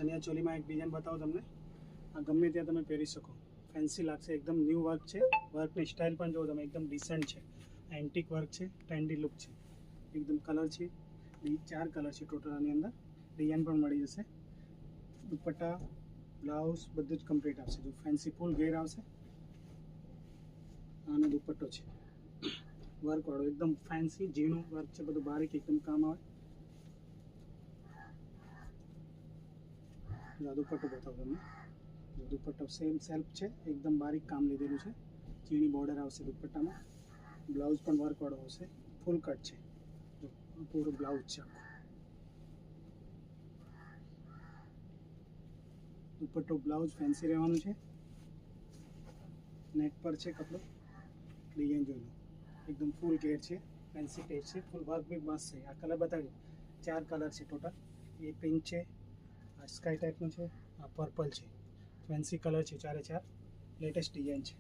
ચણિયા ચોલીમાં એક ડિઝાઇન બતાવું તમને. આ ગમે ત્યાં તમે પહેરી શકો, ફેન્સી લાગશે, એકદમ ન્યૂ વર્ક છે. વર્કની સ્ટાઇલ પણ જુઓ તમે, એકદમ ડિસેન્ટ છે. એન્ટિક વર્ક છે, ટ્રેન્ડી લુક છે એકદમ. કલર છે 4 કલર છે ટોટલ આની અંદર. ડિઝાઇન પણ મળી જશે. દુપટ્ટા બ્લાઉઝ બધું જ કમ્પ્લીટ આવશે. જો ફેન્સી ફૂલ ઘેર આવશે અને દુપટ્ટો છે વર્કવાળો, એકદમ ફેન્સી ઝીણું વર્ક છે, બધું બારીક એકદમ કામ આવે. દુપટ્ટો બતાવો તમને. દુપટ્ટો સેમ સેલ્ફ છે, એકદમ બારીક કામ લીધેલું છે. ઝીણી બોર્ડર આવશે દુપટ્ટામાં. બ્લાઉઝ પણ વર્કવાળો આવશે, ફૂલ કટ છે. જો પૂરો બ્લાઉઝ છે આખો. દુપટ્ટો બ્લાઉઝ ફેન્સી રહેવાનું છે. નેટ પર છે કપડો. ડિઝાઇન જોઈ લો, એકદમ ફૂલ ઘેર છે, ફેન્સી ટેચ છે, ફૂલ વર્ક બી મસ્ત છે. આ કલર બતાવ્યો 4 કલર છે ટોટલ. એ પિંક છે, આ સ્કાય ટાઈપનું છે, આ પર્પલ છે. ફેન્સી કલર છે 4 લેટેસ્ટ ડિઝાઇન છે.